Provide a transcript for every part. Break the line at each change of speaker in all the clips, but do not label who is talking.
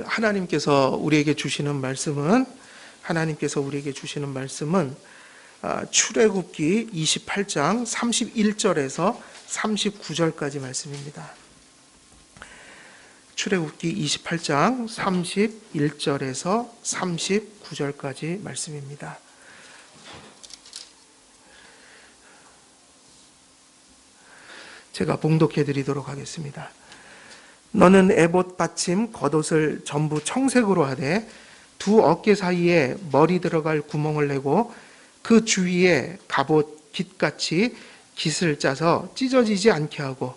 하나님께서 우리에게 주시는 말씀은 출애굽기 28장 31절에서 39절까지 말씀입니다. 출애굽기 28장 31절에서 39절까지 말씀입니다. 제가 봉독해 드리도록 하겠습니다. 너는 에봇 받침 겉옷을 전부 청색으로 하되 두 어깨 사이에 머리 들어갈 구멍을 내고 그 주위에 갑옷 깃같이 깃을 짜서 찢어지지 않게 하고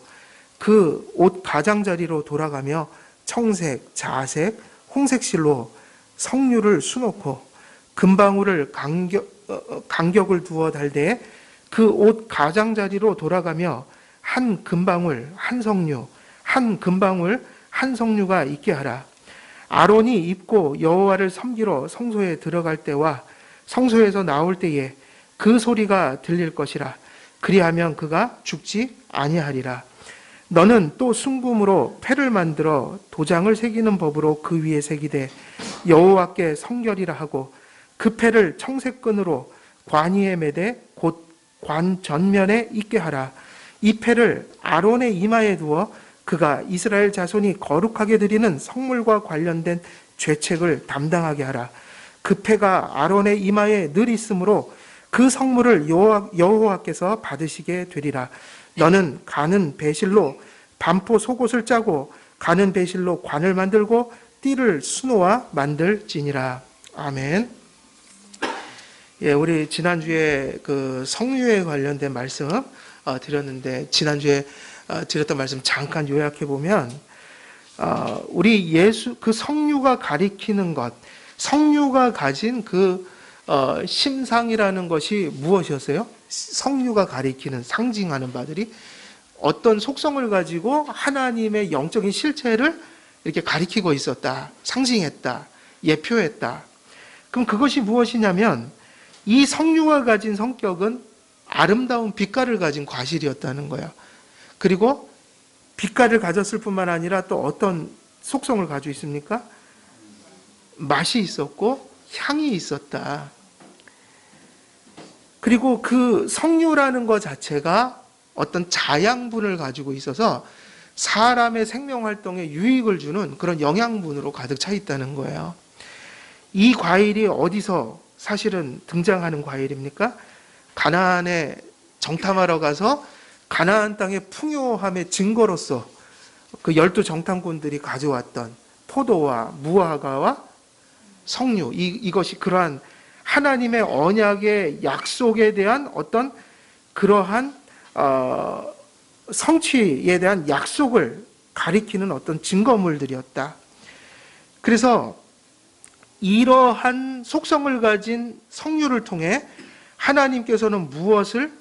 그 옷 가장자리로 돌아가며 청색, 자색, 홍색 실로 성류를 수놓고 금방울을 간격을 두어 달되 그 옷 가장자리로 돌아가며 한 금방울, 한 성류, 한 금방울, 한 성류가 있게 하라. 아론이 입고 여호와를 섬기러 성소에 들어갈 때와 성소에서 나올 때에 그 소리가 들릴 것이라. 그리하면 그가 죽지 아니하리라. 너는 또 순금으로 패를 만들어 도장을 새기는 법으로 그 위에 새기되 여호와께 성결이라 하고 그 패를 청색끈으로 관 위에 매되 곧 관 전면에 있게 하라. 이 패를 아론의 이마에 두어 그가 이스라엘 자손이 거룩하게 드리는 성물과 관련된 죄책을 담당하게 하라. 그 패가 아론의 이마에 늘 있으므로 그 성물을 여호와께서 받으시게 되리라. 너는 가는 배실로 반포 속옷을 짜고 가는 배실로 관을 만들고 띠를 수놓아 만들지니라. 아멘. 예, 우리 지난주에 그 성류에 관련된 말씀 드렸는데 지난주에 드렸던 말씀 잠깐 요약해 보면 우리 예수 그 성류가 가리키는 것, 성류가 가진 그 심상이라는 것이 무엇이었어요? 성류가 가리키는 상징하는 바들이 어떤 속성을 가지고 하나님의 영적인 실체를 이렇게 가리키고 있었다, 상징했다, 예표했다. 그럼 그것이 무엇이냐면 이 성류가 가진 성격은 아름다운 빛깔을 가진 과실이었다는 거예요. 그리고 빛깔을 가졌을 뿐만 아니라 또 어떤 속성을 가지고 있습니까? 맛이 있었고 향이 있었다. 그리고 그 성류라는 것 자체가 어떤 자양분을 가지고 있어서 사람의 생명활동에 유익을 주는 그런 영양분으로 가득 차 있다는 거예요. 이 과일이 어디서 사실은 등장하는 과일입니까? 가나안에 정탐하러 가서 가나안 땅의 풍요함의 증거로서 그 12정탐꾼들이 가져왔던 포도와 무화과와 성류, 이것이 그러한 하나님의 언약의 약속에 대한 어떤 그러한 성취에 대한 약속을 가리키는 어떤 증거물들이었다. 그래서 이러한 속성을 가진 성류를 통해 하나님께서는 무엇을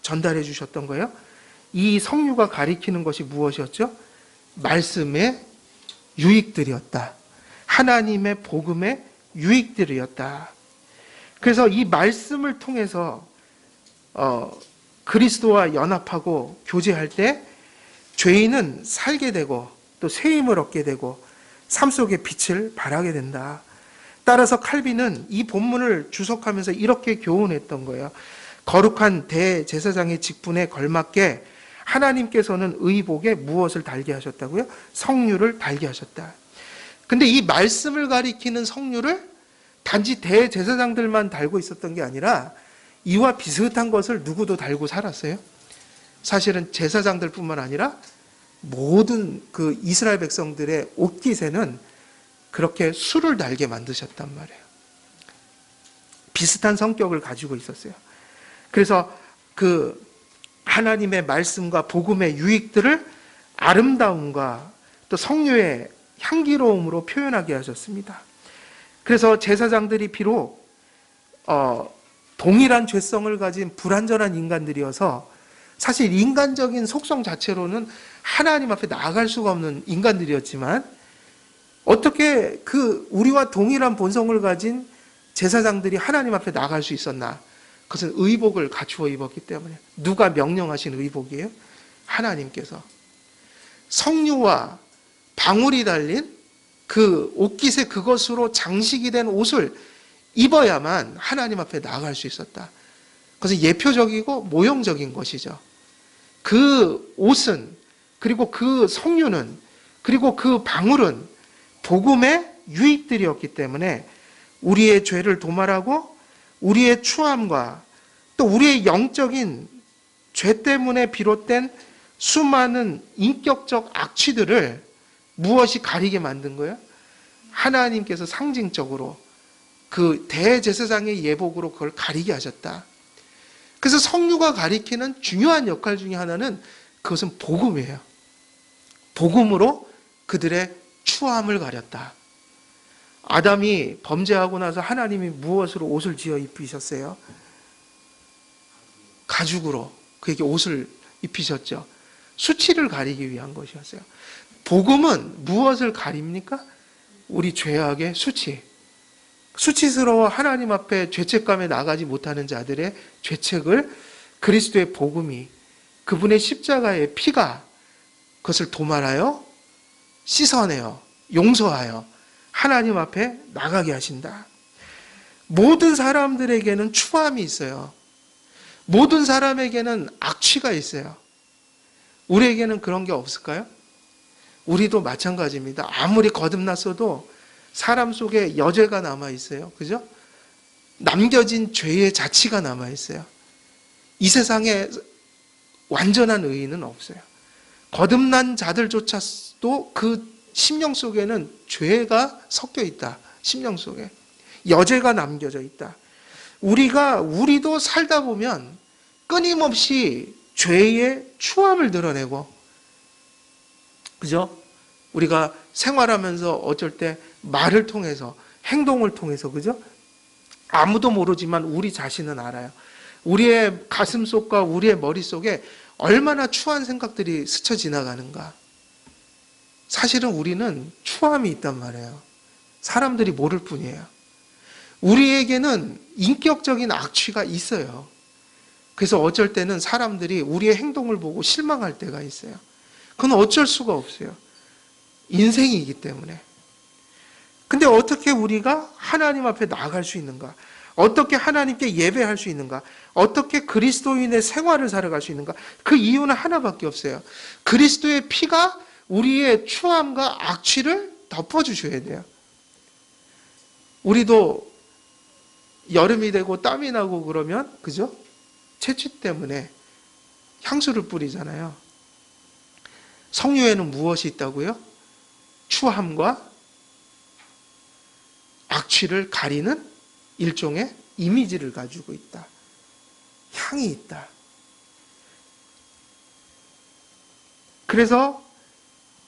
전달해 주셨던 거예요? 이 성류가 가리키는 것이 무엇이었죠? 말씀의 유익들이었다. 하나님의 복음의 유익들이었다. 그래서 이 말씀을 통해서 그리스도와 연합하고 교제할 때 죄인은 살게 되고 또 새 힘을 얻게 되고 삶 속에 빛을 발하게 된다. 따라서 칼빈은 이 본문을 주석하면서 이렇게 교훈했던 거예요. 거룩한 대제사장의 직분에 걸맞게 하나님께서는 의복에 무엇을 달게 하셨다고요? 성류를 달게 하셨다. 근데 이 말씀을 가리키는 성류를 단지 대제사장들만 달고 있었던 게 아니라 이와 비슷한 것을 누구도 달고 살았어요. 사실은 제사장들뿐만 아니라 모든 그 이스라엘 백성들의 옷깃에는 그렇게 술을 달게 만드셨단 말이에요. 비슷한 성격을 가지고 있었어요. 그래서 그 하나님의 말씀과 복음의 유익들을 아름다움과 또 성류의 향기로움으로 표현하게 하셨습니다. 그래서 제사장들이 비록 동일한 죄성을 가진 불완전한 인간들이어서 사실 인간적인 속성 자체로는 하나님 앞에 나아갈 수가 없는 인간들이었지만 어떻게 그 우리와 동일한 본성을 가진 제사장들이 하나님 앞에 나갈 수 있었나? 그것은 의복을 갖추어 입었기 때문에. 누가 명령하신 의복이에요? 하나님께서. 성류와 방울이 달린 그 옷깃에 그것으로 장식이 된 옷을 입어야만 하나님 앞에 나아갈 수 있었다. 그것은 예표적이고 모형적인 것이죠. 그 옷은, 그리고 그 성류는, 그리고 그 방울은 복음의 유입들이었기 때문에 우리의 죄를 도말하고 우리의 추함과 또 우리의 영적인 죄 때문에 비롯된 수많은 인격적 악취들을 무엇이 가리게 만든 거예요? 하나님께서 상징적으로 그 대제사장의 예복으로 그걸 가리게 하셨다. 그래서 성류가 가리키는 중요한 역할 중에 하나는 그것은 복음이에요. 복음으로 그들의 추함을 가렸다. 아담이 범죄하고 나서 하나님이 무엇으로 옷을 지어 입히셨어요? 가죽으로 그에게 옷을 입히셨죠. 수치를 가리기 위한 것이었어요. 복음은 무엇을 가립니까? 우리 죄악의 수치. 수치스러워 하나님 앞에 죄책감에 나가지 못하는 자들의 죄책을 그리스도의 복음이, 그분의 십자가의 피가 그것을 도말하여 씻어내어 용서하여 하나님 앞에 나가게 하신다. 모든 사람들에게는 추함이 있어요. 모든 사람에게는 악취가 있어요. 우리에게는 그런 게 없을까요? 우리도 마찬가지입니다. 아무리 거듭났어도 사람 속에 여죄가 남아있어요. 그죠? 남겨진 죄의 자취가 남아있어요. 이 세상에 완전한 의인은 없어요. 거듭난 자들조차도 그 심령 속에는 죄가 섞여 있다. 심령 속에 여죄가 남겨져 있다. 우리도 살다 보면 끊임없이 죄의 추함을 드러내고, 그죠? 우리가 생활하면서 어쩔 때 말을 통해서, 행동을 통해서, 그죠? 아무도 모르지만 우리 자신은 알아요. 우리의 가슴 속과 우리의 머릿속에 얼마나 추한 생각들이 스쳐 지나가는가. 사실은 우리는 추함이 있단 말이에요. 사람들이 모를 뿐이에요. 우리에게는 인격적인 악취가 있어요. 그래서 어쩔 때는 사람들이 우리의 행동을 보고 실망할 때가 있어요. 그건 어쩔 수가 없어요. 인생이기 때문에. 근데 어떻게 우리가 하나님 앞에 나아갈 수 있는가? 어떻게 하나님께 예배할 수 있는가? 어떻게 그리스도인의 생활을 살아갈 수 있는가? 그 이유는 하나밖에 없어요. 그리스도의 피가 우리의 추함과 악취를 덮어주셔야 돼요. 우리도 여름이 되고 땀이 나고 그러면, 그죠? 채취 때문에 향수를 뿌리잖아요. 성류에는 무엇이 있다고요? 추함과 악취를 가리는 일종의 이미지를 가지고 있다. 향이 있다. 그래서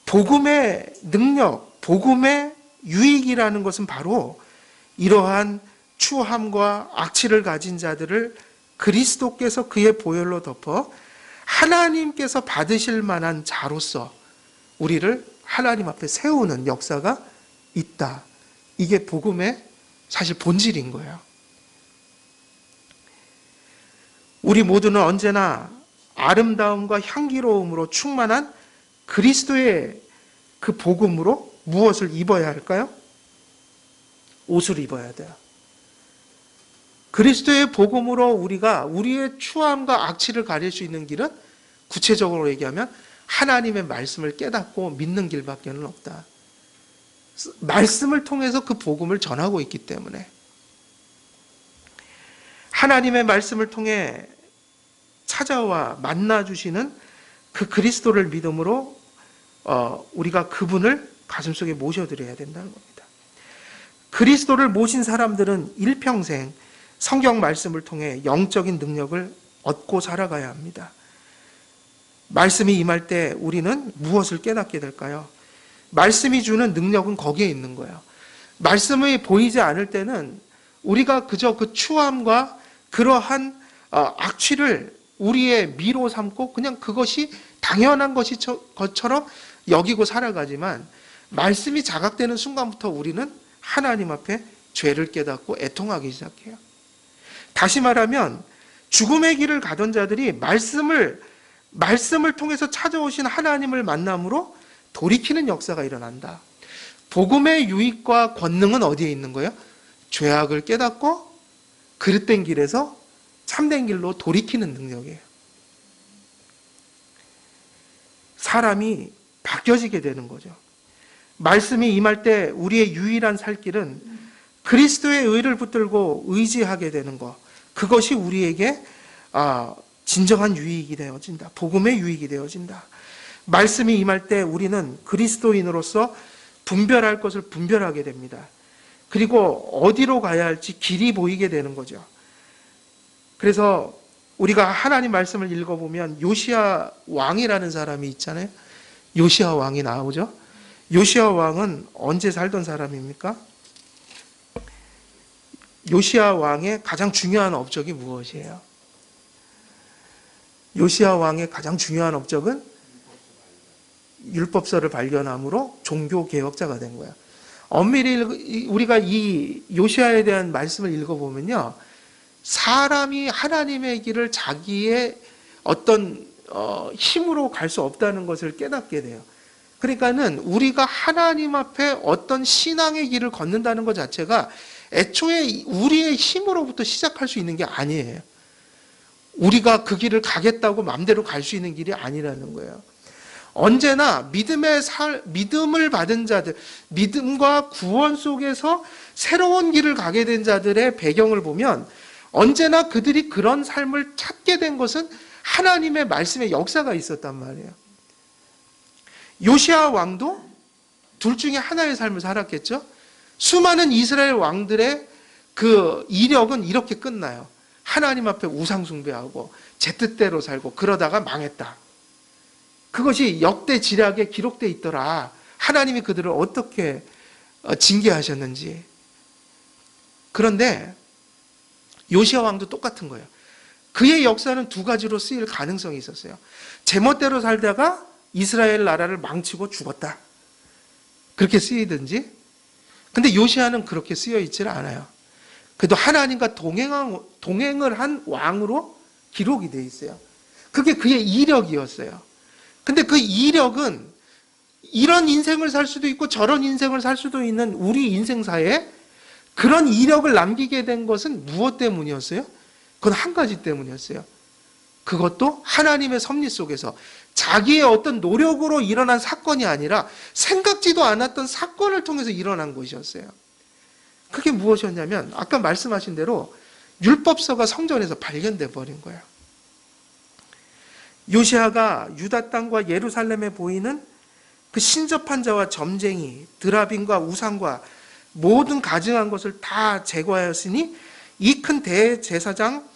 복음의 능력, 복음의 유익이라는 것은 바로 이러한 추함과 악취를 가진 자들을 그리스도께서 그의 보혈로 덮어 하나님께서 받으실 만한 자로서 우리를 하나님 앞에 세우는 역사가 있다. 이게 복음의 사실 본질인 거예요. 우리 모두는 언제나 아름다움과 향기로움으로 충만한 그리스도의 그 복음으로 무엇을 입어야 할까요? 옷을 입어야 돼요. 그리스도의 복음으로 우리가 우리의 추함과 악취를 가릴 수 있는 길은 구체적으로 얘기하면 하나님의 말씀을 깨닫고 믿는 길밖에는 없다. 말씀을 통해서 그 복음을 전하고 있기 때문에 하나님의 말씀을 통해 찾아와 만나주시는 그 그리스도를 믿음으로 우리가 그분을 가슴속에 모셔드려야 된다는 겁니다. 그리스도를 모신 사람들은 일평생 성경 말씀을 통해 영적인 능력을 얻고 살아가야 합니다. 말씀이 임할 때 우리는 무엇을 깨닫게 될까요? 말씀이 주는 능력은 거기에 있는 거예요. 말씀이 보이지 않을 때는 우리가 그저 그 추함과 그러한 악취를 우리의 미로 삼고 그냥 그것이 당연한 것처럼 여기고 살아가지만, 말씀이 자각되는 순간부터 우리는 하나님 앞에 죄를 깨닫고 애통하기 시작해요. 다시 말하면 죽음의 길을 가던 자들이 말씀을 통해서 찾아오신 하나님을 만남으로 돌이키는 역사가 일어난다. 복음의 유익과 권능은 어디에 있는 거예요? 죄악을 깨닫고 그릇된 길에서 참된 길로 돌이키는 능력이에요. 사람이 바뀌어지게 되는 거죠. 말씀이 임할 때 우리의 유일한 살 길은 그리스도의 의를 붙들고 의지하게 되는 것. 그것이 우리에게 진정한 유익이 되어진다. 복음의 유익이 되어진다. 말씀이 임할 때 우리는 그리스도인으로서 분별할 것을 분별하게 됩니다. 그리고 어디로 가야 할지 길이 보이게 되는 거죠. 그래서 우리가 하나님 말씀을 읽어보면 요시야 왕이라는 사람이 있잖아요. 요시야 왕이 나오죠. 요시야 왕은 언제 살던 사람입니까? 요시야 왕의 가장 중요한 업적이 무엇이에요? 요시야 왕의 가장 중요한 업적은 율법서를 발견함으로 종교개혁자가 된 거예요. 엄밀히 우리가 이 요시야에 대한 말씀을 읽어보면요, 사람이 하나님의 길을 자기의 어떤 힘으로 갈 수 없다는 것을 깨닫게 돼요. 그러니까는 우리가 하나님 앞에 어떤 신앙의 길을 걷는다는 것 자체가 애초에 우리의 힘으로부터 시작할 수 있는 게 아니에요. 우리가 그 길을 가겠다고 마음대로 갈 수 있는 길이 아니라는 거예요. 언제나 믿음을 받은 자들, 믿음과 구원 속에서 새로운 길을 가게 된 자들의 배경을 보면 언제나 그들이 그런 삶을 찾게 된 것은 하나님의 말씀의 역사가 있었단 말이에요. 요시야 왕도 둘 중에 하나의 삶을 살았겠죠. 수많은 이스라엘 왕들의 그 이력은 이렇게 끝나요. 하나님 앞에 우상 숭배하고 제 뜻대로 살고 그러다가 망했다. 그것이 역대 지략에 기록되어 있더라. 하나님이 그들을 어떻게 징계하셨는지. 그런데 요시야 왕도 똑같은 거예요. 그의 역사는 두 가지로 쓰일 가능성이 있었어요. 제멋대로 살다가 이스라엘 나라를 망치고 죽었다. 그렇게 쓰이든지. 근데 요시야는 그렇게 쓰여 있지를 않아요. 그래도 하나님과 동행을 한 왕으로 기록이 되어 있어요. 그게 그의 이력이었어요. 근데 그 이력은 이런 인생을 살 수도 있고 저런 인생을 살 수도 있는 우리 인생사에 그런 이력을 남기게 된 것은 무엇 때문이었어요? 그건 한 가지 때문이었어요. 그것도 하나님의 섭리 속에서 자기의 어떤 노력으로 일어난 사건이 아니라 생각지도 않았던 사건을 통해서 일어난 것이었어요. 그게 무엇이었냐면 아까 말씀하신 대로 율법서가 성전에서 발견돼 버린 거예요. 요시야가 유다 땅과 예루살렘에 보이는 그 신접한 자와 점쟁이, 드라빔과 우상과 모든 가증한 것을 다 제거하였으니 이 큰 대제사장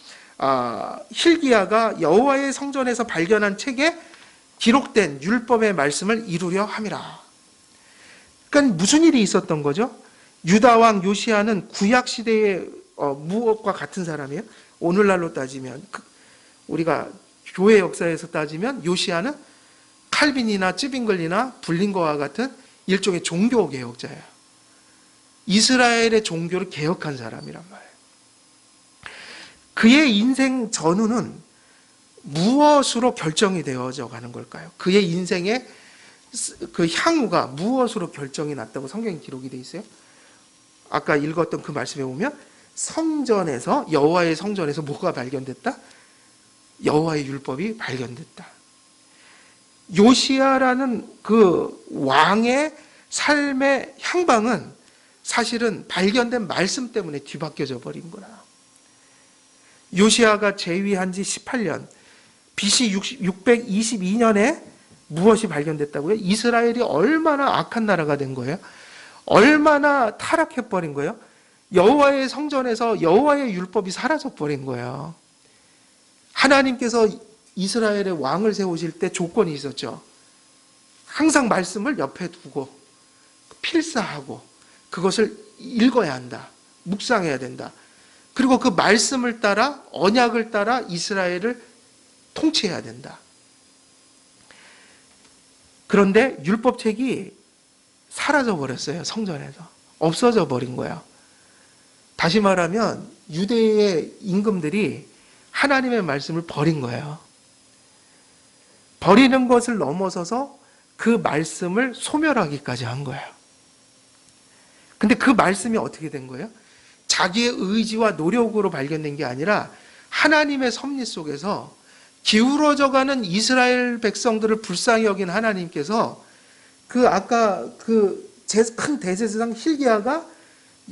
hil기야가 여호와의 성전에서 발견한 책에 기록된 율법의 말씀을 이루려 함이라. 그러니까 무슨 일이 있었던 거죠? 유다 왕 요시야는 구약 시대의 무엇과 같은 사람이에요. 오늘날로 따지면 우리가 교회 역사에서 따지면 요시야는 칼빈이나 쯔빙글이나 불린거와 같은 일종의 종교 개혁자예요. 이스라엘의 종교를 개혁한 사람이란 말이에요. 그의 인생 전후는 무엇으로 결정이 되어져 가는 걸까요? 그의 인생의 그 향후가 무엇으로 결정이 났다고 성경에 기록이 되어 있어요? 아까 읽었던 그 말씀에 보면 성전에서, 여호와의 성전에서 뭐가 발견됐다? 여호와의 율법이 발견됐다. 요시야라는 그 왕의 삶의 향방은 사실은 발견된 말씀 때문에 뒤바뀌어져 버린 거라. 요시야가 재위한 지 18년, BC 622년에 무엇이 발견됐다고요? 이스라엘이 얼마나 악한 나라가 된 거예요? 얼마나 타락해버린 거예요? 여호와의 성전에서 여호와의 율법이 사라져버린 거예요. 하나님께서 이스라엘의 왕을 세우실 때 조건이 있었죠. 항상 말씀을 옆에 두고 필사하고 그것을 읽어야 한다. 묵상해야 된다. 그리고 그 말씀을 따라 언약을 따라 이스라엘을 통치해야 된다. 그런데 율법책이 사라져 버렸어요. 성전에서. 없어져 버린 거예요. 다시 말하면 유대의 임금들이 하나님의 말씀을 버린 거예요. 버리는 것을 넘어서서 그 말씀을 소멸하기까지 한 거예요. 근데 그 말씀이 어떻게 된 거예요? 자기의 의지와 노력으로 발견된 게 아니라 하나님의 섭리 속에서 기울어져가는 이스라엘 백성들을 불쌍히 여긴 하나님께서 그 아까 그 큰 대제사장 hil기야가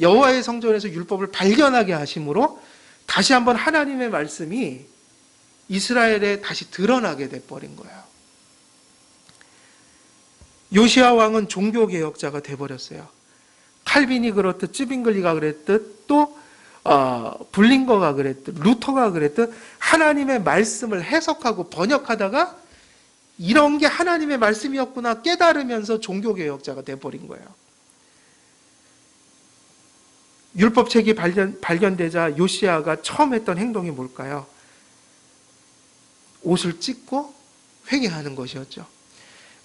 여호와의 성전에서 율법을 발견하게 하심으로 다시 한번 하나님의 말씀이 이스라엘에 다시 드러나게 돼버린 거예요. 요시야 왕은 종교개혁자가 돼버렸어요. 칼빈이 그렇듯 쯔빙글리가 그랬듯 또 불링거가 그랬듯 루터가 그랬듯 하나님의 말씀을 해석하고 번역하다가 이런 게 하나님의 말씀이었구나 깨달으면서 종교개혁자가 돼버린 거예요. 율법책이 발견되자 요시야가 처음 했던 행동이 뭘까요? 옷을 찢고 회개하는 것이었죠.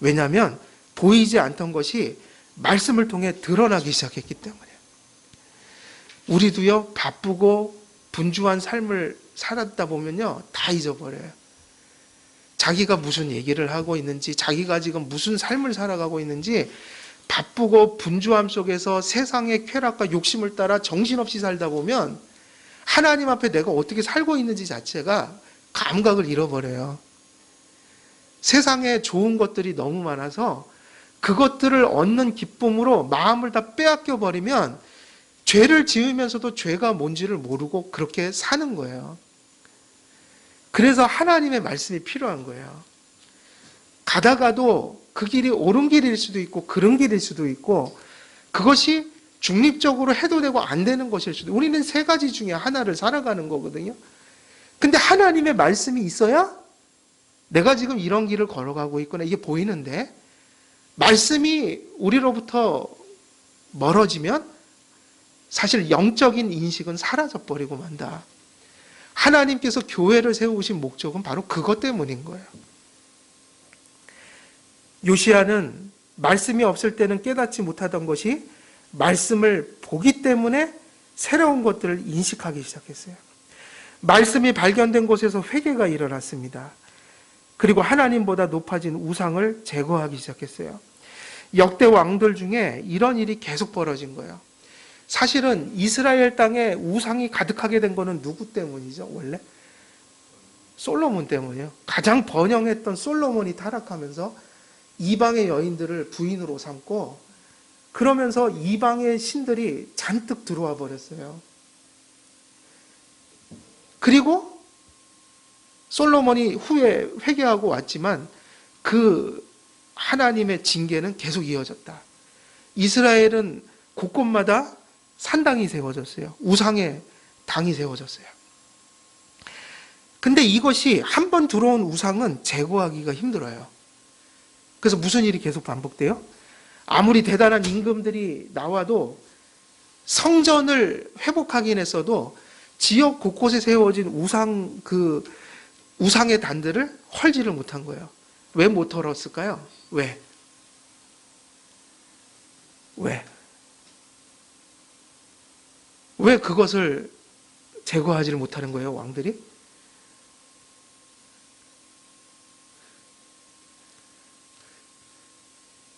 왜냐하면 보이지 않던 것이 말씀을 통해 드러나기 시작했기 때문에. 우리도요, 바쁘고 분주한 삶을 살았다 보면요, 다 잊어버려요. 자기가 무슨 얘기를 하고 있는지, 자기가 지금 무슨 삶을 살아가고 있는지, 바쁘고 분주함 속에서 세상의 쾌락과 욕심을 따라 정신없이 살다 보면 하나님 앞에 내가 어떻게 살고 있는지 자체가 감각을 잃어버려요. 세상에 좋은 것들이 너무 많아서 그것들을 얻는 기쁨으로 마음을 다 빼앗겨 버리면 죄를 지으면서도 죄가 뭔지를 모르고 그렇게 사는 거예요. 그래서 하나님의 말씀이 필요한 거예요. 가다가도 그 길이 옳은 길일 수도 있고 그른 길일 수도 있고 그것이 중립적으로 해도 되고 안 되는 것일 수도 있고 우리는 세 가지 중에 하나를 살아가는 거거든요. 근데 하나님의 말씀이 있어야 내가 지금 이런 길을 걸어가고 있구나 이게 보이는데 말씀이 우리로부터 멀어지면 사실 영적인 인식은 사라져버리고 만다. 하나님께서 교회를 세우신 목적은 바로 그것 때문인 거예요. 요시야는 말씀이 없을 때는 깨닫지 못하던 것이 말씀을 보기 때문에 새로운 것들을 인식하기 시작했어요. 말씀이 발견된 곳에서 회개가 일어났습니다. 그리고 하나님보다 높아진 우상을 제거하기 시작했어요. 역대 왕들 중에 이런 일이 계속 벌어진 거예요. 사실은 이스라엘 땅에 우상이 가득하게 된 거는 누구 때문이죠? 원래? 솔로몬 때문이에요. 가장 번영했던 솔로몬이 타락하면서 이방의 여인들을 부인으로 삼고 그러면서 이방의 신들이 잔뜩 들어와 버렸어요. 그리고 솔로몬이 후에 회개하고 왔지만 그 하나님의 징계는 계속 이어졌다. 이스라엘은 곳곳마다 산당이 세워졌어요. 우상의 당이 세워졌어요. 근데 이것이 한 번 들어온 우상은 제거하기가 힘들어요. 그래서 무슨 일이 계속 반복돼요? 아무리 대단한 임금들이 나와도 성전을 회복하긴 했어도 지역 곳곳에 세워진 우상의 단들을 헐지를 못한 거예요. 왜 못 헐었을까요? 왜? 왜 그것을 제거하지를 못하는 거예요, 왕들이?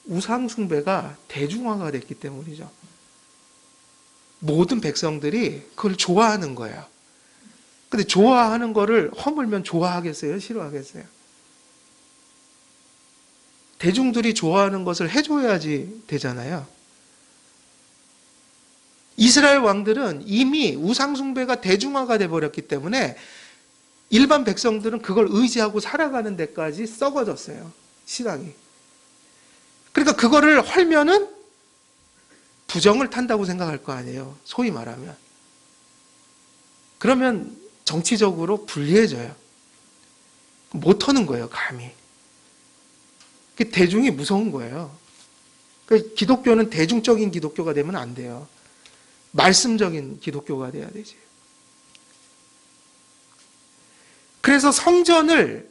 우상 숭배가 대중화가 됐기 때문이죠. 모든 백성들이 그걸 좋아하는 거예요. 근데 좋아하는 거를 허물면 좋아하겠어요? 싫어하겠어요? 대중들이 좋아하는 것을 해줘야지 되잖아요. 이스라엘 왕들은 이미 우상숭배가 대중화가 돼버렸기 때문에 일반 백성들은 그걸 의지하고 살아가는 데까지 썩어졌어요. 신앙이. 그러니까 그거를 헐면은 부정을 탄다고 생각할 거 아니에요. 소위 말하면. 그러면 정치적으로 불리해져요. 못 하는 거예요, 감히. 대중이 무서운 거예요. 기독교는 대중적인 기독교가 되면 안 돼요. 말씀적인 기독교가 돼야 되지. 그래서 성전을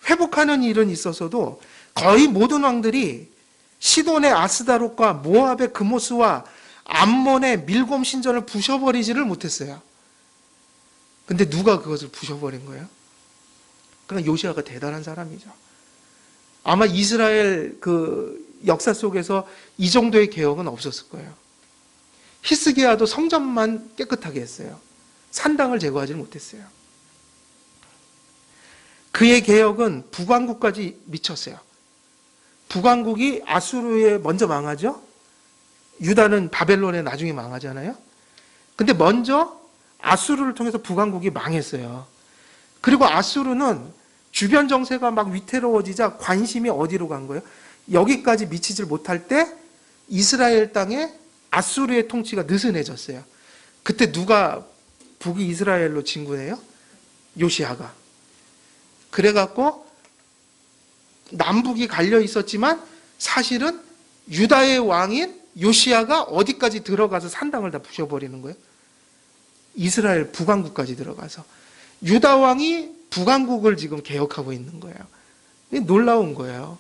회복하는 일은 있어서도 거의 모든 왕들이 시돈의 아스다롯과 모압의 그모스와 암몬의 밀곰 신전을 부셔버리지를 못했어요. 근데 누가 그것을 부셔버린 거예요? 그러니까 요시야가 대단한 사람이죠. 아마 이스라엘 그 역사 속에서 이 정도의 개혁은 없었을 거예요. 히스기야도 성전만 깨끗하게 했어요. 산당을 제거하지 못했어요. 그의 개혁은 북왕국까지 미쳤어요. 북왕국이 아수르에 먼저 망하죠. 유다는 바벨론에 나중에 망하잖아요. 근데 먼저 아수르를 통해서 북왕국이 망했어요. 그리고 아수르는 주변 정세가 막 위태로워지자 관심이 어디로 간 거예요? 여기까지 미치질 못할 때 이스라엘 땅에 아수르의 통치가 느슨해졌어요. 그때 누가 북이 이스라엘로 진군해요? 요시야가. 그래갖고 남북이 갈려 있었지만 사실은 유다의 왕인 요시야가 어디까지 들어가서 산당을 다 부셔버리는 거예요? 이스라엘 북왕국까지 들어가서. 유다 왕이 북왕국을 지금 개혁하고 있는 거예요. 놀라운 거예요.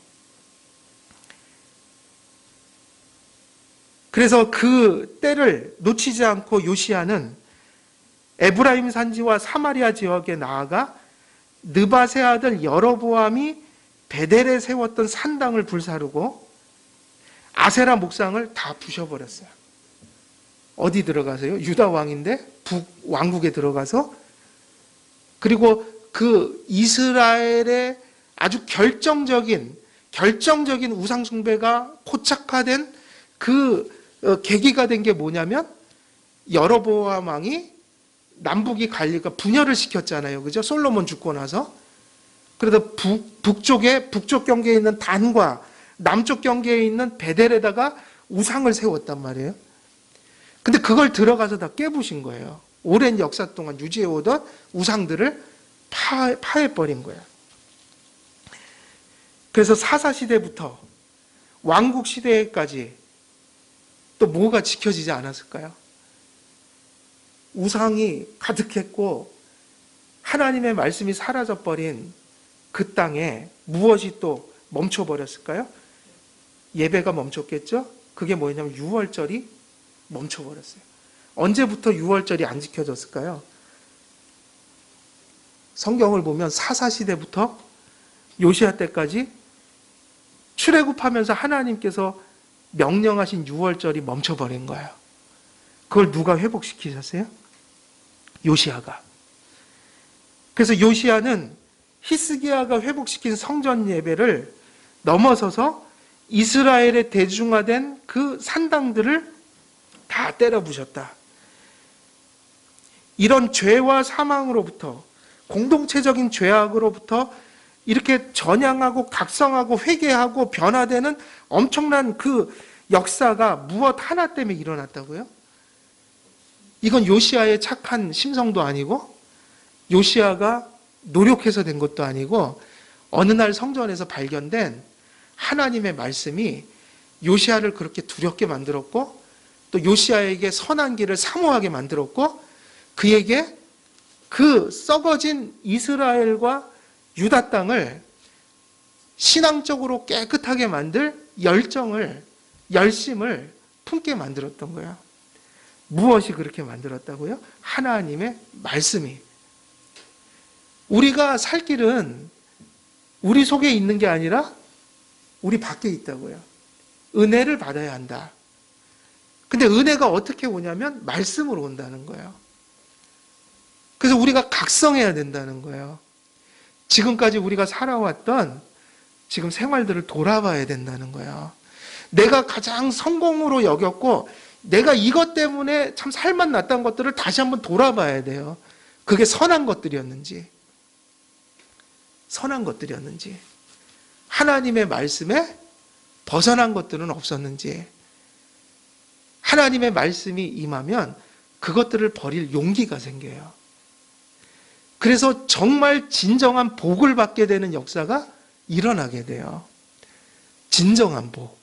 그래서 그 때를 놓치지 않고 요시야는 에브라임 산지와 사마리아 지역에 나아가 느밧의 아들 여로보암이 베델에 세웠던 산당을 불사르고 아세라 목상을 다 부셔버렸어요. 어디 들어가세요? 유다 왕인데 북왕국에 들어가서. 그리고 그 이스라엘의 아주 결정적인 우상숭배가 포착화된 그 계기가 된 게 뭐냐면 여로보암 왕이 남북이 갈리가 분열을 시켰잖아요. 그죠? 솔로몬 죽고 나서. 그래서 북쪽 경계에 있는 단과 남쪽 경계에 있는 베델에다가 우상을 세웠단 말이에요. 근데 그걸 들어가서 다 깨부신 거예요. 오랜 역사 동안 유지해오던 우상들을 파해버린 거예요. 그래서 사사시대부터 왕국시대까지 또 뭐가 지켜지지 않았을까요? 우상이 가득했고 하나님의 말씀이 사라져버린 그 땅에 무엇이 또 멈춰버렸을까요? 예배가 멈췄겠죠? 그게 뭐냐면 유월절이 멈춰버렸어요. 언제부터 유월절이 안 지켜졌을까요? 성경을 보면 사사시대부터 요시야 때까지 출애굽하면서 하나님께서 명령하신 유월절이 멈춰버린 거예요. 그걸 누가 회복시키셨어요? 요시야가. 그래서 요시야는 히스기야가 회복시킨 성전 예배를 넘어서서 이스라엘의 대중화된 그 산당들을 다 때려 부셨다. 이런 죄와 사망으로부터, 공동체적인 죄악으로부터 이렇게 전향하고 각성하고 회개하고 변화되는 엄청난 그 역사가 무엇 하나 때문에 일어났다고요? 이건 요시야의 착한 심성도 아니고 요시야가 노력해서 된 것도 아니고 어느 날 성전에서 발견된 하나님의 말씀이 요시야를 그렇게 두렵게 만들었고 또 요시야에게 선한 길을 사모하게 만들었고 그에게 그 썩어진 이스라엘과 유다 땅을 신앙적으로 깨끗하게 만들 열심을 품게 만들었던 거예요. 무엇이 그렇게 만들었다고요? 하나님의 말씀이. 우리가 살 길은 우리 속에 있는 게 아니라 우리 밖에 있다고요. 은혜를 받아야 한다. 근데 은혜가 어떻게 오냐면 말씀으로 온다는 거예요. 그래서 우리가 각성해야 된다는 거예요. 지금까지 우리가 살아왔던 지금 생활들을 돌아봐야 된다는 거예요. 내가 가장 성공으로 여겼고 내가 이것 때문에 참 살만 났던 것들을 다시 한번 돌아봐야 돼요. 그게 선한 것들이었는지 하나님의 말씀에 벗어난 것들은 없었는지 하나님의 말씀이 임하면 그것들을 버릴 용기가 생겨요. 그래서 정말 진정한 복을 받게 되는 역사가 일어나게 돼요. 진정한 복.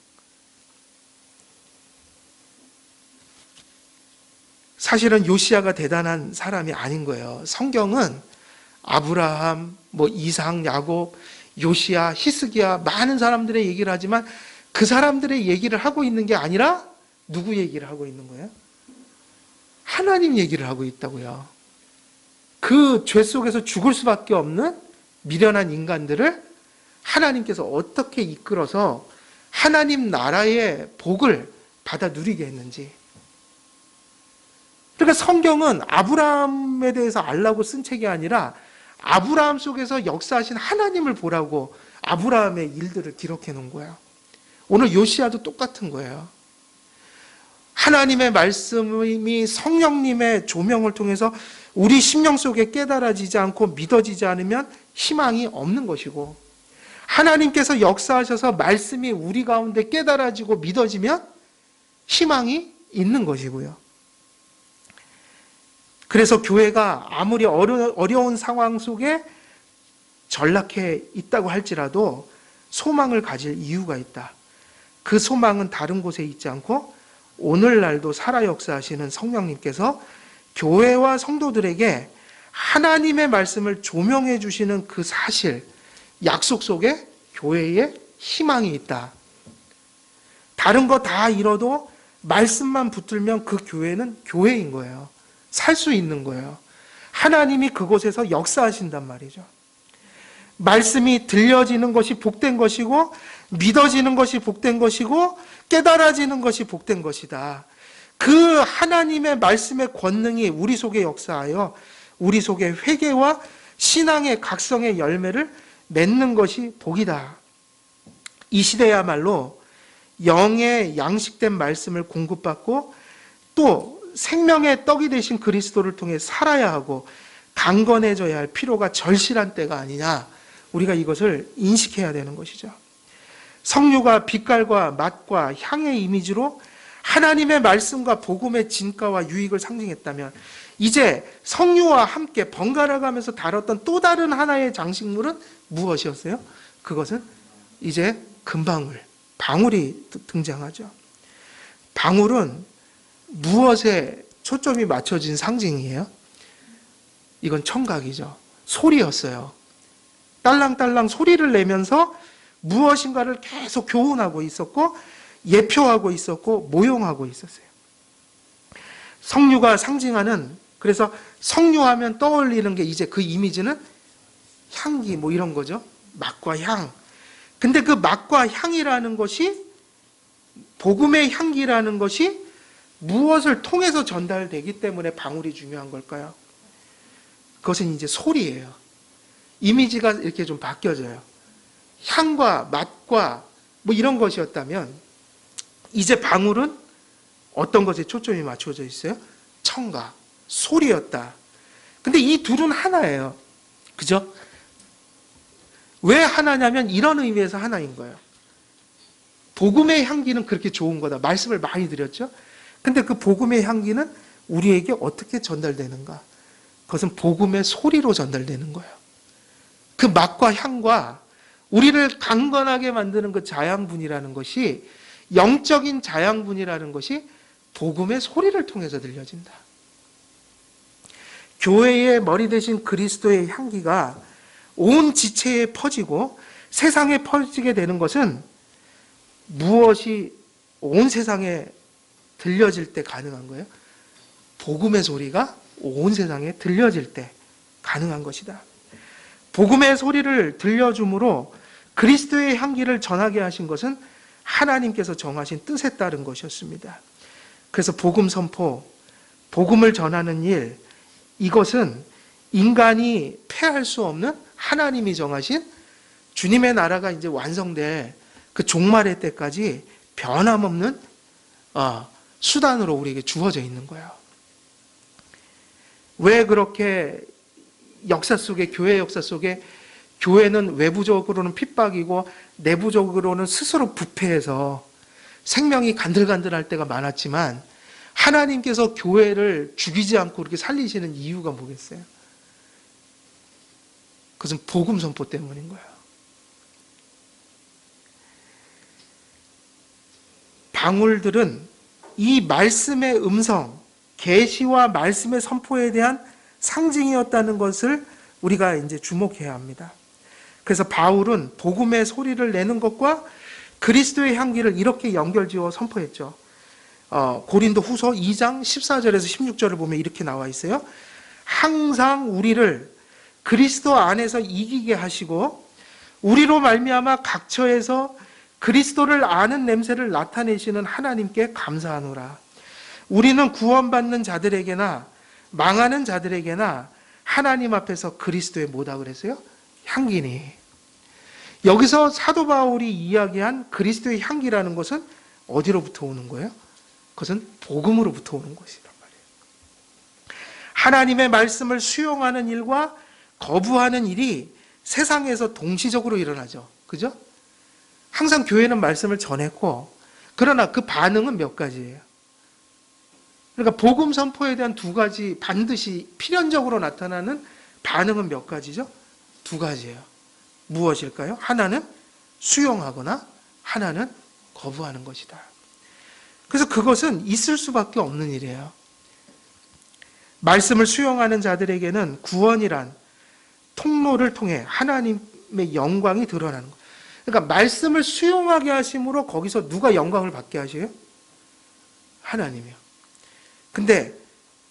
사실은 요시야가 대단한 사람이 아닌 거예요. 성경은 아브라함, 이삭, 야곱, 요시야, 히스기야 많은 사람들의 얘기를 하지만 그 사람들의 얘기를 하고 있는 게 아니라 누구 얘기를 하고 있는 거예요? 하나님 얘기를 하고 있다고요. 그 죄 속에서 죽을 수밖에 없는 미련한 인간들을 하나님께서 어떻게 이끌어서 하나님 나라의 복을 받아 누리게 했는지 그러니까 성경은 아브라함에 대해서 알라고 쓴 책이 아니라 아브라함 속에서 역사하신 하나님을 보라고 아브라함의 일들을 기록해 놓은 거예요. 오늘 요시야도 똑같은 거예요. 하나님의 말씀이 성령님의 조명을 통해서 우리 심령 속에 깨달아지지 않고 믿어지지 않으면 희망이 없는 것이고, 하나님께서 역사하셔서 말씀이 우리 가운데 깨달아지고 믿어지면 희망이 있는 것이고요. 그래서 교회가 아무리 어려운 상황 속에 전락해 있다고 할지라도 소망을 가질 이유가 있다. 그 소망은 다른 곳에 있지 않고 오늘날도 살아 역사하시는 성령님께서 교회와 성도들에게 하나님의 말씀을 조명해 주시는 그 사실, 약속 속에 교회에 희망이 있다. 다른 거 다 잃어도 말씀만 붙들면 그 교회는 교회인 거예요. 살 수 있는 거예요. 하나님이 그곳에서 역사하신단 말이죠. 말씀이 들려지는 것이 복된 것이고, 믿어지는 것이 복된 것이고, 깨달아지는 것이 복된 것이다. 그 하나님의 말씀의 권능이 우리 속에 역사하여 우리 속에 회개와 신앙의 각성의 열매를 맺는 것이 복이다. 이 시대야말로 영의 양식된 말씀을 공급받고 또 생명의 떡이 되신 그리스도를 통해 살아야 하고 강건해져야 할 필요가 절실한 때가 아니냐, 우리가 이것을 인식해야 되는 것이죠. 석류가 빛깔과 맛과 향의 이미지로 하나님의 말씀과 복음의 진가와 유익을 상징했다면, 이제 석류와 함께 번갈아 가면서 다뤘던 또 다른 하나의 장식물은 무엇이었어요? 그것은 이제 금방울, 방울이 등장하죠. 방울은 무엇에 초점이 맞춰진 상징이에요? 이건 청각이죠. 소리였어요. 딸랑딸랑 소리를 내면서 무엇인가를 계속 교훈하고 있었고, 예표하고 있었고, 모용하고 있었어요. 석류가 상징하는, 그래서 석류하면 떠올리는 게 이제 그 이미지는 향기 뭐 이런 거죠. 맛과 향. 근데 그 맛과 향이라는 것이, 복음의 향기라는 것이 무엇을 통해서 전달되기 때문에 방울이 중요한 걸까요? 그것은 이제 소리예요. 이미지가 이렇게 좀 바뀌어져요. 향과 맛과 뭐 이런 것이었다면 이제 방울은 어떤 것에 초점이 맞춰져 있어요? 청각, 소리였다. 근데 이 둘은 하나예요. 그죠? 왜 하나냐면 이런 의미에서 하나인 거예요. 복음의 향기는 그렇게 좋은 거다. 말씀을 많이 드렸죠? 근데 그 복음의 향기는 우리에게 어떻게 전달되는가? 그것은 복음의 소리로 전달되는 거예요. 그 맛과 향과 우리를 강건하게 만드는 그 자양분이라는 것이, 영적인 자양분이라는 것이 복음의 소리를 통해서 들려진다. 교회의 머리 대신 그리스도의 향기가 온 지체에 퍼지고 세상에 퍼지게 되는 것은 무엇이 온 세상에 들려질 때 가능한 거예요? 복음의 소리가 온 세상에 들려질 때 가능한 것이다. 복음의 소리를 들려줌으로 그리스도의 향기를 전하게 하신 것은 하나님께서 정하신 뜻에 따른 것이었습니다. 그래서 복음 선포, 복음을 전하는 일, 이것은 인간이 패할 수 없는 하나님이 정하신 주님의 나라가 이제 완성될 그 종말의 때까지 변함없는 수단으로 우리에게 주어져 있는 거예요. 왜 그렇게 역사 속에, 교회 역사 속에 교회는 외부적으로는 핍박이고 내부적으로는 스스로 부패해서 생명이 간들간들할 때가 많았지만 하나님께서 교회를 죽이지 않고 그렇게 살리시는 이유가 뭐겠어요? 그것은 복음 선포 때문인 거예요. 방울들은 이 말씀의 음성, 계시와 말씀의 선포에 대한 상징이었다는 것을 우리가 이제 주목해야 합니다. 그래서 바울은 복음의 소리를 내는 것과 그리스도의 향기를 이렇게 연결지어 선포했죠. 고린도 후서 2장 14절에서 16절을 보면 이렇게 나와 있어요. 항상 우리를 그리스도 안에서 이기게 하시고 우리로 말미암아 각처에서 그리스도를 아는 냄새를 나타내시는 하나님께 감사하노라. 우리는 구원받는 자들에게나 망하는 자들에게나 하나님 앞에서 그리스도의 뭐다 그랬어요? 향기니. 여기서 사도 바울이 이야기한 그리스도의 향기라는 것은 어디로부터 오는 거예요? 그것은 복음으로부터 오는 것이란 말이에요. 하나님의 말씀을 수용하는 일과 거부하는 일이 세상에서 동시적으로 일어나죠. 그죠? 항상 교회는 말씀을 전했고, 그러나 그 반응은 몇 가지예요. 그러니까 복음 선포에 대한 두 가지 반드시 필연적으로 나타나는 반응은 몇 가지죠? 두 가지예요. 무엇일까요? 하나는 수용하거나 하나는 거부하는 것이다. 그래서 그것은 있을 수밖에 없는 일이에요. 말씀을 수용하는 자들에게는 구원이란 통로를 통해 하나님의 영광이 드러나는 거예요. 그러니까 말씀을 수용하게 하심으로 거기서 누가 영광을 받게 하셔요? 하나님이요. 근데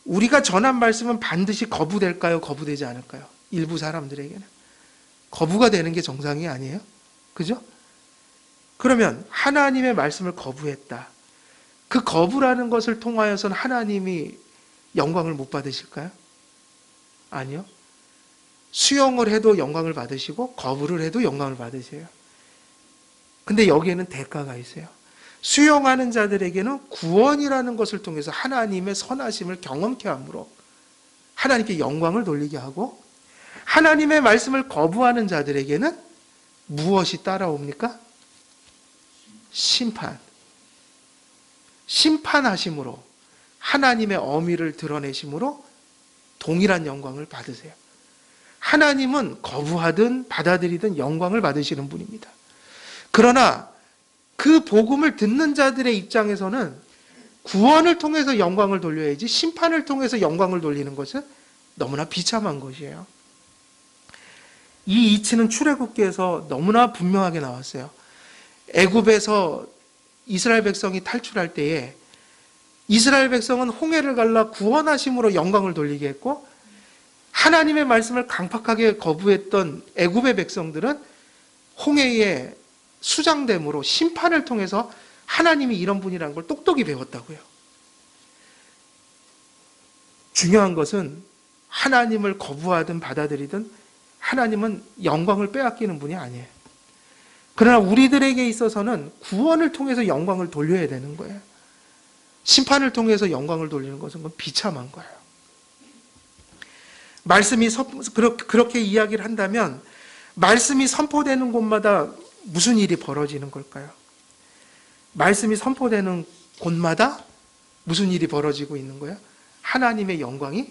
우리가 전한 말씀은 반드시 거부될까요? 거부되지 않을까요? 일부 사람들에게는. 거부가 되는 게 정상이 아니에요? 그죠? 그러면 하나님의 말씀을 거부했다. 그 거부라는 것을 통하여서는 하나님이 영광을 못 받으실까요? 아니요. 수용을 해도 영광을 받으시고 거부를 해도 영광을 받으세요. 근데 여기에는 대가가 있어요. 수용하는 자들에게는 구원이라는 것을 통해서 하나님의 선하심을 경험케 함으로 하나님께 영광을 돌리게 하고, 하나님의 말씀을 거부하는 자들에게는 무엇이 따라옵니까? 심판. 심판하심으로 하나님의 어미를 드러내심으로 동일한 영광을 받으세요. 하나님은 거부하든 받아들이든 영광을 받으시는 분입니다. 그러나 그 복음을 듣는 자들의 입장에서는 구원을 통해서 영광을 돌려야지 심판을 통해서 영광을 돌리는 것은 너무나 비참한 것이에요. 이 이치는 출애굽기에서 너무나 분명하게 나왔어요. 애굽에서 이스라엘 백성이 탈출할 때에 이스라엘 백성은 홍해를 갈라 구원하심으로 영광을 돌리게 했고, 하나님의 말씀을 강팍하게 거부했던 애굽의 백성들은 홍해의 수장됨으로 심판을 통해서 하나님이 이런 분이라는 걸 똑똑히 배웠다고요. 중요한 것은 하나님을 거부하든 받아들이든 하나님은 영광을 빼앗기는 분이 아니에요. 그러나 우리들에게 있어서는 구원을 통해서 영광을 돌려야 되는 거예요. 심판을 통해서 영광을 돌리는 것은 그건 비참한 거예요. 말씀이 그렇게 이야기를 한다면 말씀이 선포되는 곳마다 무슨 일이 벌어지는 걸까요? 말씀이 선포되는 곳마다 무슨 일이 벌어지고 있는 거예요? 하나님의 영광이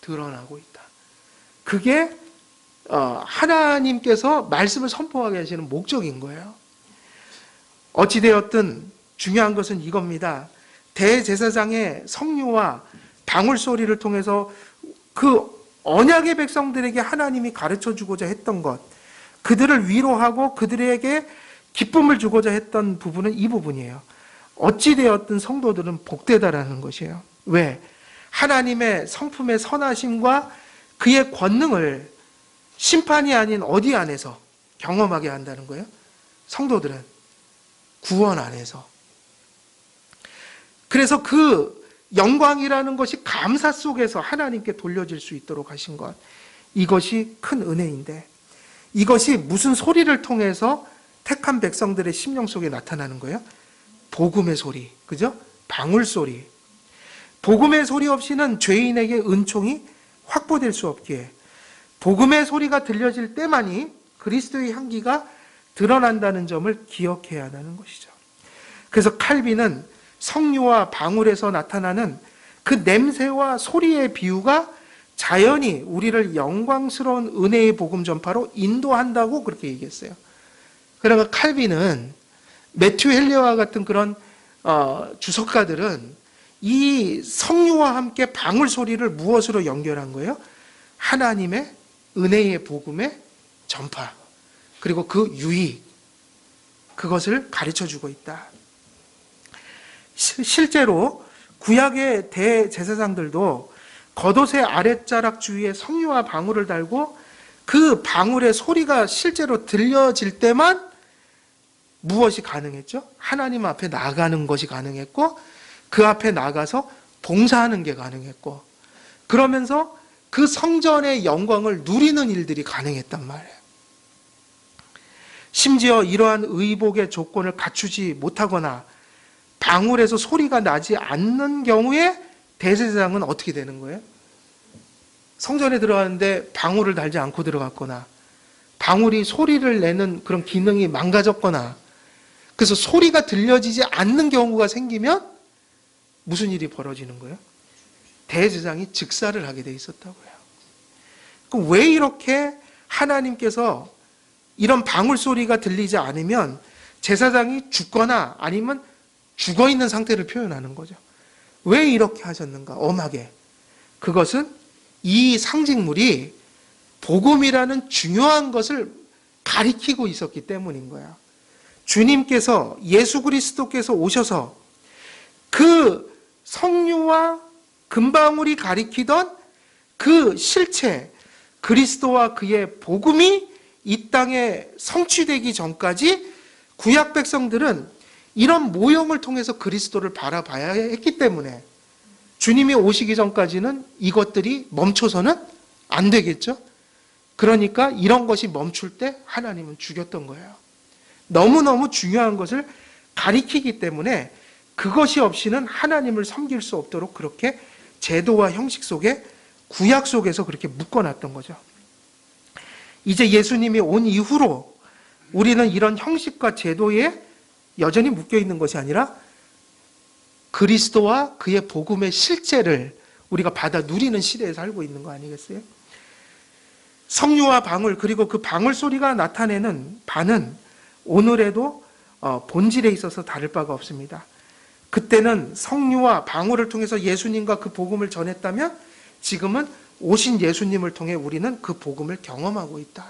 드러나고 있다. 그게 하나님께서 말씀을 선포하게 하시는 목적인 거예요. 어찌되었든 중요한 것은 이겁니다. 대제사장의 성류와 방울 소리를 통해서 그 언약의 백성들에게 하나님이 가르쳐 주고자 했던 것, 그들을 위로하고 그들에게 기쁨을 주고자 했던 부분은 이 부분이에요. 어찌되었든 성도들은 복되다라는 것이에요. 왜? 하나님의 성품의 선하심과 그의 권능을 심판이 아닌 어디 안에서 경험하게 한다는 거예요. 성도들은 구원 안에서. 그래서 그 영광이라는 것이 감사 속에서 하나님께 돌려질 수 있도록 하신 것, 이것이 큰 은혜인데, 이것이 무슨 소리를 통해서 택한 백성들의 심령 속에 나타나는 거예요? 복음의 소리, 그죠? 방울 소리. 복음의 소리 없이는 죄인에게 은총이 확보될 수 없기에 복음의 소리가 들려질 때만이 그리스도의 향기가 드러난다는 점을 기억해야 한다는 것이죠. 그래서 칼빈은 성류와 방울에서 나타나는 그 냄새와 소리의 비유가 자연히 우리를 영광스러운 은혜의 복음 전파로 인도한다고 그렇게 얘기했어요. 그러니까 칼빈은 매튜 헬레와 같은 그런 주석가들은 이 성류와 함께 방울 소리를 무엇으로 연결한 거예요? 하나님의 은혜의 복음의 전파, 그리고 그 유익, 그것을 가르쳐주고 있다. 실제로 구약의 대제사장들도 겉옷의 아랫자락 주위에 성류와 방울을 달고 그 방울의 소리가 실제로 들려질 때만 무엇이 가능했죠? 하나님 앞에 나가는 것이 가능했고, 그 앞에 나가서 봉사하는 게 가능했고, 그러면서 그 성전의 영광을 누리는 일들이 가능했단 말이에요. 심지어 이러한 의복의 조건을 갖추지 못하거나 방울에서 소리가 나지 않는 경우에 대제사장은 어떻게 되는 거예요? 성전에 들어가는데 방울을 달지 않고 들어갔거나, 방울이 소리를 내는 그런 기능이 망가졌거나, 그래서 소리가 들려지지 않는 경우가 생기면 무슨 일이 벌어지는 거예요? 대제사장이 즉사를 하게 돼 있었다고요. 그럼 왜 이렇게 하나님께서 이런 방울 소리가 들리지 않으면 제사장이 죽거나 아니면 죽어 있는 상태를 표현하는 거죠. 왜 이렇게 하셨는가? 엄하게. 그것은 이 상징물이 복음이라는 중요한 것을 가리키고 있었기 때문인 거야. 주님께서, 예수 그리스도께서 오셔서 그 성류와 금방울이 가리키던 그 실체, 그리스도와 그의 복음이 이 땅에 성취되기 전까지 구약 백성들은 이런 모형을 통해서 그리스도를 바라봐야 했기 때문에 주님이 오시기 전까지는 이것들이 멈춰서는 안 되겠죠. 그러니까 이런 것이 멈출 때 하나님은 죽였던 거예요. 너무너무 중요한 것을 가리키기 때문에 그것이 없이는 하나님을 섬길 수 없도록 그렇게 제도와 형식 속에, 구약 속에서 그렇게 묶어놨던 거죠. 이제 예수님이 온 이후로 우리는 이런 형식과 제도에 여전히 묶여있는 것이 아니라 그리스도와 그의 복음의 실제를 우리가 받아 누리는 시대에 살고 있는 거 아니겠어요? 성류와 방울, 그리고 그 방울 소리가 나타내는 바는 오늘에도 본질에 있어서 다를 바가 없습니다. 그때는 성류와 방울을 통해서 예수님과 그 복음을 전했다면 지금은 오신 예수님을 통해 우리는 그 복음을 경험하고 있다.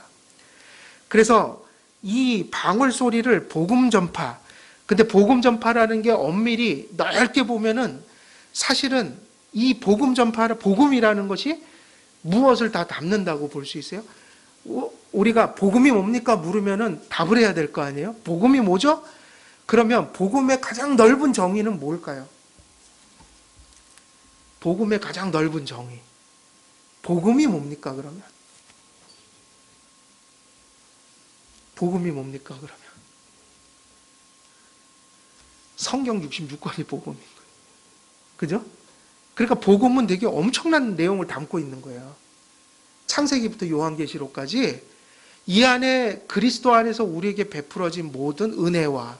그래서 이 방울 소리를 복음 전파, 근데 복음 전파라는 게 엄밀히 넓게 보면은 사실은 이 복음 전파, 복음이라는 것이 무엇을 다 담는다고 볼 수 있어요? 우리가 복음이 뭡니까 물으면은 답을 해야 될 거 아니에요? 복음이 뭐죠? 그러면 복음의 가장 넓은 정의는 뭘까요? 복음의 가장 넓은 정의. 복음이 뭡니까 그러면? 복음이 뭡니까 그러면? 성경 66권이 복음인 거예요. 그죠? 그러니까 복음은 되게 엄청난 내용을 담고 있는 거예요. 창세기부터 요한계시록까지 이 안에 그리스도 안에서 우리에게 베풀어진 모든 은혜와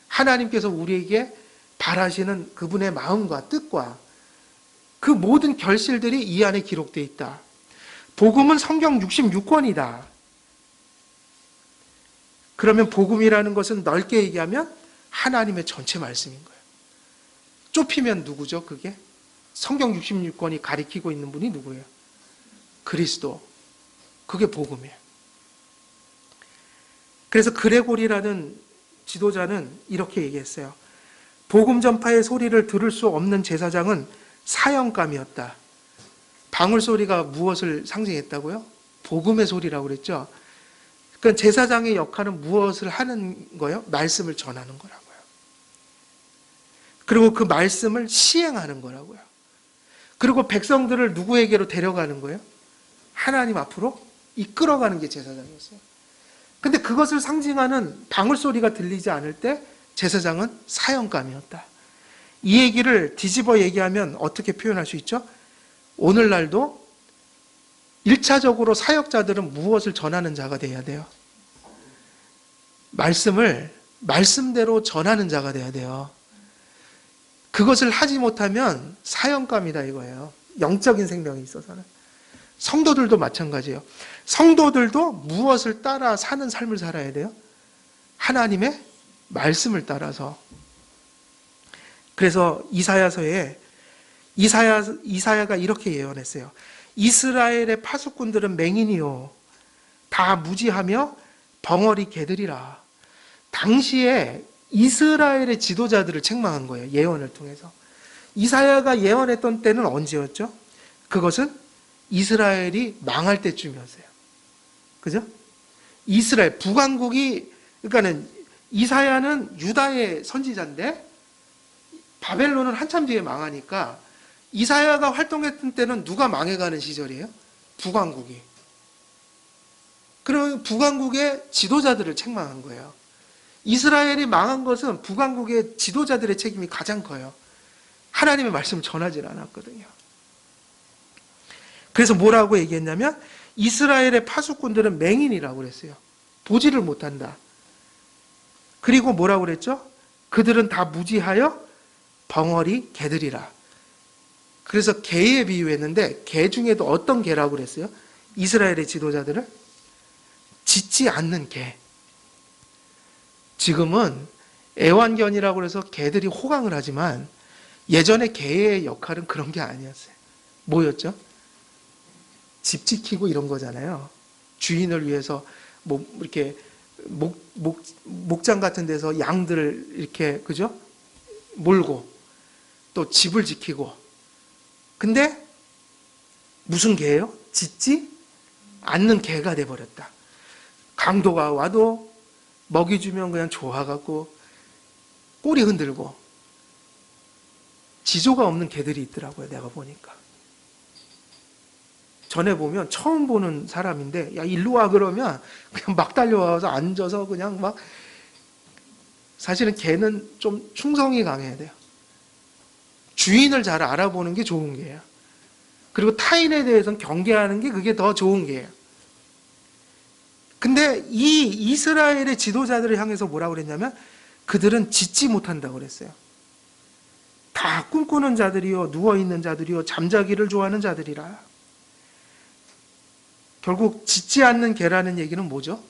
하나님께서 우리에게 바라시는 그분의 마음과 뜻과 그 모든 결실들이 이 안에 기록되어 있다. 복음은 성경 66권이다. 그러면 복음이라는 것은 넓게 얘기하면 하나님의 전체 말씀인 거예요. 좁히면 누구죠 그게? 성경 66권이 가리키고 있는 분이 누구예요? 그리스도. 그게 복음이에요. 그래서 그레고리라는 지도자는 이렇게 얘기했어요. 복음 전파의 소리를 들을 수 없는 제사장은 사형감이었다. 방울 소리가 무엇을 상징했다고요? 복음의 소리라고 그랬죠. 그러니까 제사장의 역할은 무엇을 하는 거예요? 말씀을 전하는 거라고요. 그리고 그 말씀을 시행하는 거라고요. 그리고 백성들을 누구에게로 데려가는 거예요? 하나님 앞으로 이끌어가는 게 제사장이었어요. 근데 그것을 상징하는 방울 소리가 들리지 않을 때 제사장은 사형감이었다. 이 얘기를 뒤집어 얘기하면 어떻게 표현할 수 있죠? 오늘날도 1차적으로 사역자들은 무엇을 전하는 자가 돼야 돼요? 말씀을 말씀대로 전하는 자가 돼야 돼요. 그것을 하지 못하면 사형감이다 이거예요. 영적인 생명이 있어서는. 성도들도 마찬가지예요. 성도들도 무엇을 따라 사는 삶을 살아야 돼요? 하나님의 말씀을 따라서. 그래서 이사야서에 이사야가 이렇게 예언했어요. 이스라엘의 파수꾼들은 맹인이요 다 무지하며 벙어리 개들이라. 당시에 이스라엘의 지도자들을 책망한 거예요. 예언을 통해서. 이사야가 예언했던 때는 언제였죠? 그것은 이스라엘이 망할 때쯤이었어요. 그죠? 이스라엘, 북왕국이, 그러니까는 이사야는 유다의 선지자인데 바벨론은 한참 뒤에 망하니까 이사야가 활동했던 때는 누가 망해가는 시절이에요? 북왕국이. 그러면 북왕국의 지도자들을 책망한 거예요. 이스라엘이 망한 것은 북왕국의 지도자들의 책임이 가장 커요. 하나님의 말씀을 전하지 않았거든요. 그래서 뭐라고 얘기했냐면 이스라엘의 파수꾼들은 맹인이라고 그랬어요. 보지를 못한다. 그리고 뭐라고 그랬죠? 그들은 다 무지하여 벙어리 개들이라. 그래서 개에 비유했는데 개 중에도 어떤 개라고 그랬어요? 이스라엘의 지도자들을 짖지 않는 개. 지금은 애완견이라고 해서 개들이 호강을 하지만 예전에 개의 역할은 그런 게 아니었어요. 뭐였죠? 집 지키고 이런 거잖아요. 주인을 위해서 뭐 이렇게 목장 같은 데서 양들을 이렇게 그죠? 몰고 또 집을 지키고. 근데 무슨 개예요? 짖지 않는 개가 돼버렸다. 강도가 와도 먹이 주면 그냥 좋아갖고 꼬리 흔들고 지조가 없는 개들이 있더라고요. 내가 보니까. 전에 보면 처음 보는 사람인데 야 일로 와 그러면 그냥 막 달려와서 앉아서 그냥 막. 사실은 개는 좀 충성이 강해야 돼요. 주인을 잘 알아보는 게 좋은 개예요. 그리고 타인에 대해서는 경계하는 게 그게 더 좋은 개예요. 근데 이 이스라엘의 지도자들을 향해서 뭐라고 그랬냐면 그들은 짖지 못한다고 그랬어요. 다 꿈꾸는 자들이요, 누워있는 자들이요, 잠자기를 좋아하는 자들이라. 결국 짖지 않는 개라는 얘기는 뭐죠?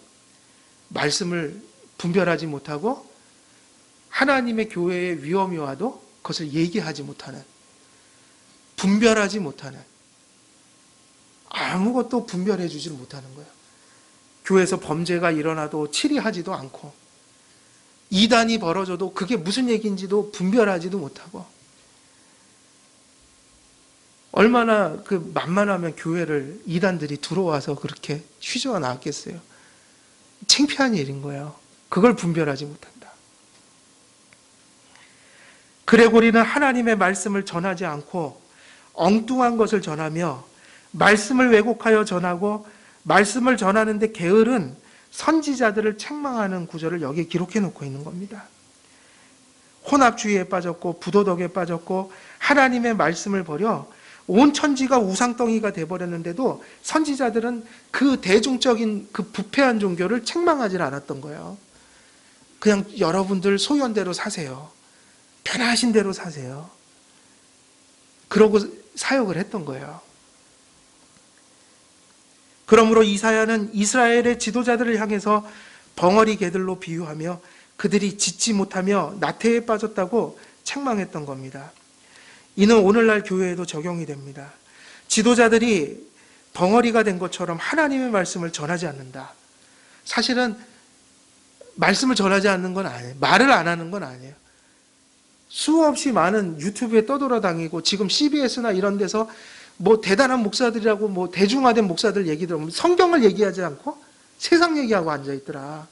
말씀을 분별하지 못하고 하나님의 교회의 위험이 와도 그것을 얘기하지 못하는, 분별하지 못하는, 아무것도 분별해 주지 못하는 거예요. 교회에서 범죄가 일어나도 치리하지도 않고 이단이 벌어져도 그게 무슨 얘기인지도 분별하지도 못하고. 얼마나 그 만만하면 교회를 이단들이 들어와서 그렇게 휘저어 나왔겠어요. 창피한 일인 거예요. 그걸 분별하지 못한다. 그레고리는 하나님의 말씀을 전하지 않고 엉뚱한 것을 전하며 말씀을 왜곡하여 전하고 말씀을 전하는데 게으른 선지자들을 책망하는 구절을 여기에 기록해 놓고 있는 겁니다. 혼합주의에 빠졌고 부도덕에 빠졌고 하나님의 말씀을 버려 온 천지가 우상덩이가 돼버렸는데도 선지자들은 그 대중적인 그 부패한 종교를 책망하지 않았던 거예요. 그냥 여러분들 소연대로 사세요. 편하신 대로 사세요. 그러고 사역을 했던 거예요. 그러므로 이사야는 이스라엘의 지도자들을 향해서 벙어리 개들로 비유하며 그들이 짖지 못하며 나태에 빠졌다고 책망했던 겁니다. 이는 오늘날 교회에도 적용이 됩니다. 지도자들이 벙어리가 된 것처럼 하나님의 말씀을 전하지 않는다. 사실은 말씀을 전하지 않는 건 아니에요. 말을 안 하는 건 아니에요. 수없이 많은 유튜브에 떠돌아다니고 지금 CBS나 이런 데서 뭐 대단한 목사들이라고 뭐 대중화된 목사들 얘기 들으면 성경을 얘기하지 않고 세상 얘기하고 앉아있더라.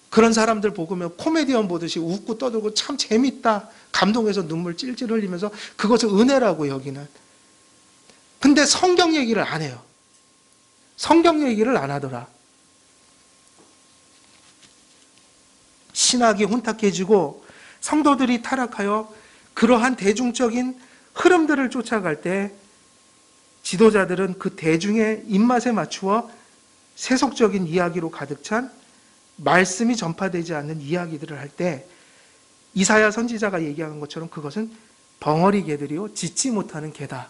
그런 사람들 보면 코미디언 보듯이 웃고 떠들고 참 재밌다. 감동해서 눈물 찔찔 흘리면서 그것을 은혜라고 여기는. 근데 성경 얘기를 안 해요. 성경 얘기를 안 하더라. 신학이 혼탁해지고 성도들이 타락하여 그러한 대중적인 흐름들을 쫓아갈 때 지도자들은 그 대중의 입맛에 맞추어 세속적인 이야기로 가득 찬 말씀이 전파되지 않는 이야기들을 할 때 이사야 선지자가 얘기하는 것처럼 그것은 벙어리 개들이요 짖지 못하는 개다.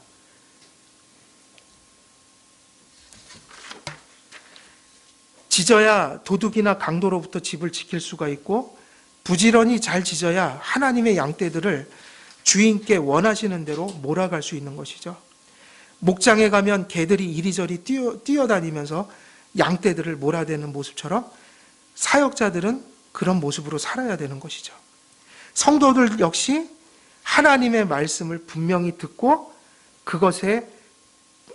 짖어야 도둑이나 강도로부터 집을 지킬 수가 있고 부지런히 잘 짖어야 하나님의 양떼들을 주인께 원하시는 대로 몰아갈 수 있는 것이죠. 목장에 가면 개들이 이리저리 뛰어다니면서 양떼들을 몰아대는 모습처럼 사역자들은 그런 모습으로 살아야 되는 것이죠. 성도들 역시 하나님의 말씀을 분명히 듣고 그것에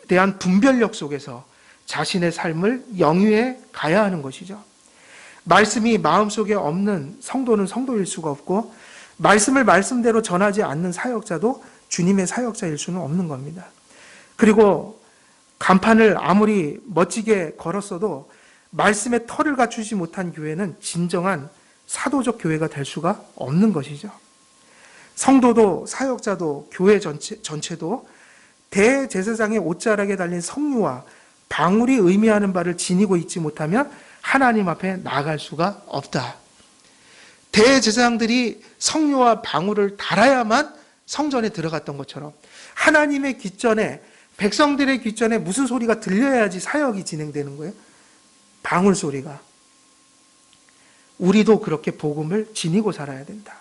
대한 분별력 속에서 자신의 삶을 영위해 가야 하는 것이죠. 말씀이 마음속에 없는 성도는 성도일 수가 없고 말씀을 말씀대로 전하지 않는 사역자도 주님의 사역자일 수는 없는 겁니다. 그리고 간판을 아무리 멋지게 걸었어도 말씀의 털을 갖추지 못한 교회는 진정한 사도적 교회가 될 수가 없는 것이죠. 성도도 사역자도 교회 전체도 대제사장의 옷자락에 달린 성류와 방울이 의미하는 바를 지니고 있지 못하면 하나님 앞에 나아갈 수가 없다. 대제사장들이 성류와 방울을 달아야만 성전에 들어갔던 것처럼 하나님의 귓전에, 백성들의 귓전에 무슨 소리가 들려야지 사역이 진행되는 거예요? 방울 소리가. 우리도 그렇게 복음을 지니고 살아야 된다.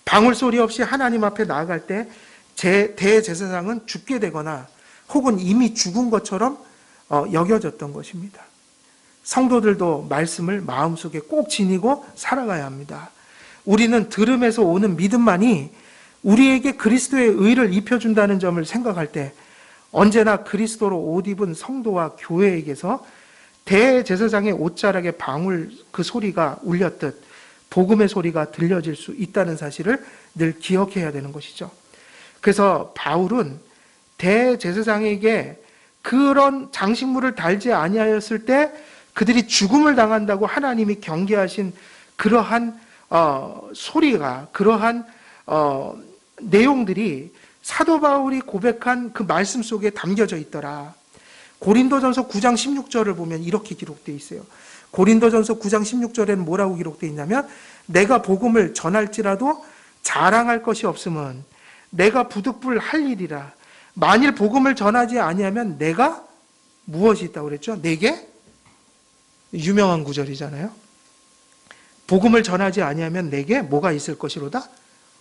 방울 소리 없이 하나님 앞에 나아갈 때 대제사장은 죽게 되거나 혹은 이미 죽은 것처럼 여겨졌던 것입니다. 성도들도 말씀을 마음속에 꼭 지니고 살아가야 합니다. 우리는 들음에서 오는 믿음만이 우리에게 그리스도의 의를 입혀준다는 점을 생각할 때 언제나 그리스도로 옷 입은 성도와 교회에게서 대제사장의 옷자락에 방울 그 소리가 울렸듯 복음의 소리가 들려질 수 있다는 사실을 늘 기억해야 되는 것이죠. 그래서 바울은 대제사장에게 그런 장식물을 달지 아니하였을 때 그들이 죽음을 당한다고 하나님이 경계하신 그러한 소리가, 그러한 내용들이 사도 바울이 고백한 그 말씀 속에 담겨져 있더라. 고린도전서 9장 16절을 보면 이렇게 기록되어 있어요. 고린도전서 9장 16절에는 뭐라고 기록되어 있냐면 내가 복음을 전할지라도 자랑할 것이 없음은 내가 부득불 할 일이라. 만일 복음을 전하지 아니하면 내가 무엇이 있다고 그랬죠? 내게 유명한 구절이잖아요. 복음을 전하지 아니하면 내게 뭐가 있을 것이로다?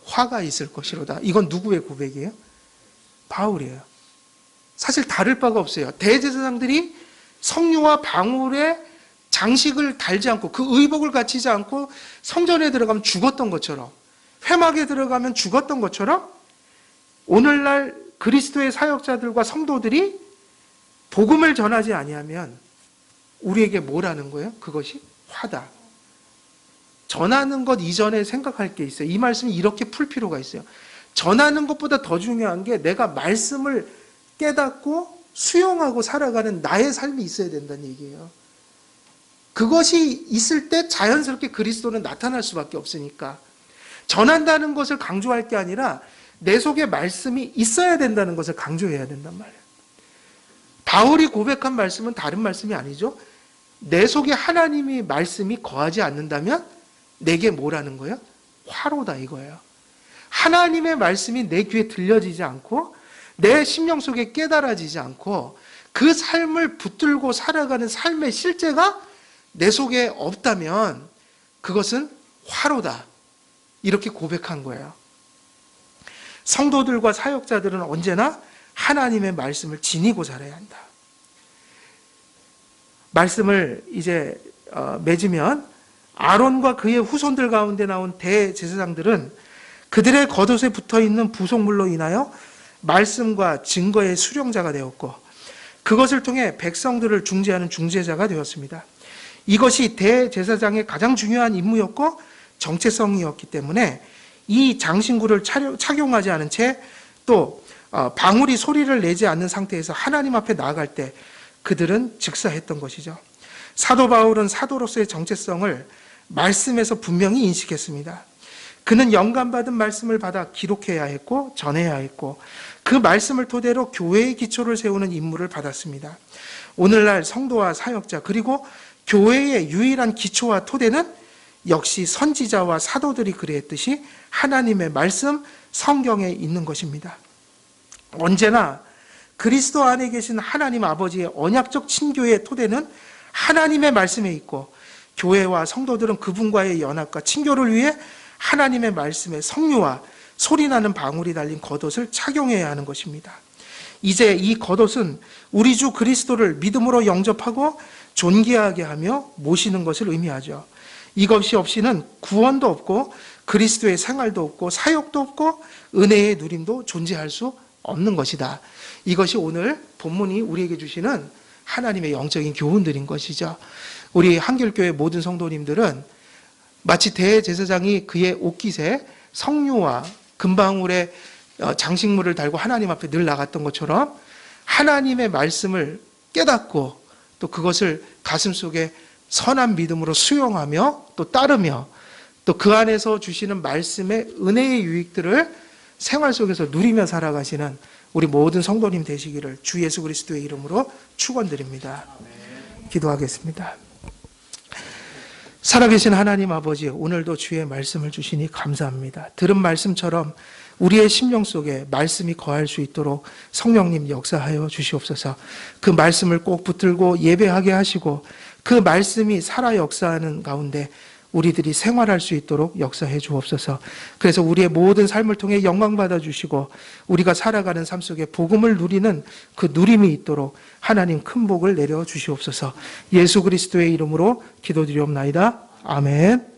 화가 있을 것이로다. 이건 누구의 고백이에요? 바울이에요. 사실 다를 바가 없어요. 대제사장들이 성류와 방울에 장식을 달지 않고 그 의복을 갖추지 않고 성전에 들어가면 죽었던 것처럼, 회막에 들어가면 죽었던 것처럼 오늘날 그리스도의 사역자들과 성도들이 복음을 전하지 아니하면 우리에게 뭐라는 거예요? 그것이 화다. 전하는 것 이전에 생각할 게 있어요. 이 말씀이 이렇게 풀 필요가 있어요. 전하는 것보다 더 중요한 게 내가 말씀을 깨닫고 수용하고 살아가는 나의 삶이 있어야 된다는 얘기예요. 그것이 있을 때 자연스럽게 그리스도는 나타날 수밖에 없으니까 전한다는 것을 강조할 게 아니라 내 속에 말씀이 있어야 된다는 것을 강조해야 된단 말이에요. 바울이 고백한 말씀은 다른 말씀이 아니죠. 내 속에 하나님의 말씀이 거하지 않는다면 내게 뭐라는 거예요? 화로다 이거예요. 하나님의 말씀이 내 귀에 들려지지 않고 내 심령 속에 깨달아지지 않고 그 삶을 붙들고 살아가는 삶의 실제가 내 속에 없다면 그것은 화로다. 이렇게 고백한 거예요. 성도들과 사역자들은 언제나 하나님의 말씀을 지니고 살아야 한다. 말씀을 이제 맺으면 아론과 그의 후손들 가운데 나온 대제사장들은 그들의 겉옷에 붙어있는 부속물로 인하여 말씀과 증거의 수령자가 되었고 그것을 통해 백성들을 중재하는 중재자가 되었습니다. 이것이 대제사장의 가장 중요한 임무였고 정체성이었기 때문에 이 장신구를 착용하지 않은 채 또 방울이 소리를 내지 않는 상태에서 하나님 앞에 나아갈 때 그들은 즉사했던 것이죠. 사도 바울은 사도로서의 정체성을 말씀에서 분명히 인식했습니다. 그는 영감받은 말씀을 받아 기록해야 했고 전해야 했고 그 말씀을 토대로 교회의 기초를 세우는 임무를 받았습니다. 오늘날 성도와 사역자 그리고 교회의 유일한 기초와 토대는 역시 선지자와 사도들이 그랬듯이 하나님의 말씀, 성경에 있는 것입니다. 언제나 그리스도 안에 계신 하나님 아버지의 언약적 친교의 토대는 하나님의 말씀에 있고 교회와 성도들은 그분과의 연합과 친교를 위해 하나님의 말씀에 성류와 소리나는 방울이 달린 겉옷을 착용해야 하는 것입니다. 이제 이 겉옷은 우리 주 그리스도를 믿음으로 영접하고 존귀하게 하며 모시는 것을 의미하죠. 이것이 없이는 구원도 없고 그리스도의 생활도 없고 사역도 없고 은혜의 누림도 존재할 수 없는 것이다. 이것이 오늘 본문이 우리에게 주시는 하나님의 영적인 교훈들인 것이죠. 우리 한길교회 모든 성도님들은 마치 대제사장이 그의 옷깃에 석류와 금방울에 장식물을 달고 하나님 앞에 늘 나갔던 것처럼 하나님의 말씀을 깨닫고 또 그것을 가슴속에 선한 믿음으로 수용하며 또 따르며 또 그 안에서 주시는 말씀의 은혜의 유익들을 생활 속에서 누리며 살아가시는 우리 모든 성도님 되시기를 주 예수 그리스도의 이름으로 축원드립니다. 기도하겠습니다. 살아계신 하나님 아버지, 오늘도 주의 말씀을 주시니 감사합니다. 들은 말씀처럼 우리의 심령 속에 말씀이 거할 수 있도록 성령님 역사하여 주시옵소서. 그 말씀을 꼭 붙들고 예배하게 하시고 그 말씀이 살아 역사하는 가운데 우리들이 생활할 수 있도록 역사해 주옵소서. 그래서 우리의 모든 삶을 통해 영광 받아 주시고 우리가 살아가는 삶 속에 복음을 누리는 그 누림이 있도록 하나님 큰 복을 내려 주시옵소서. 예수 그리스도의 이름으로 기도드리옵나이다. 아멘.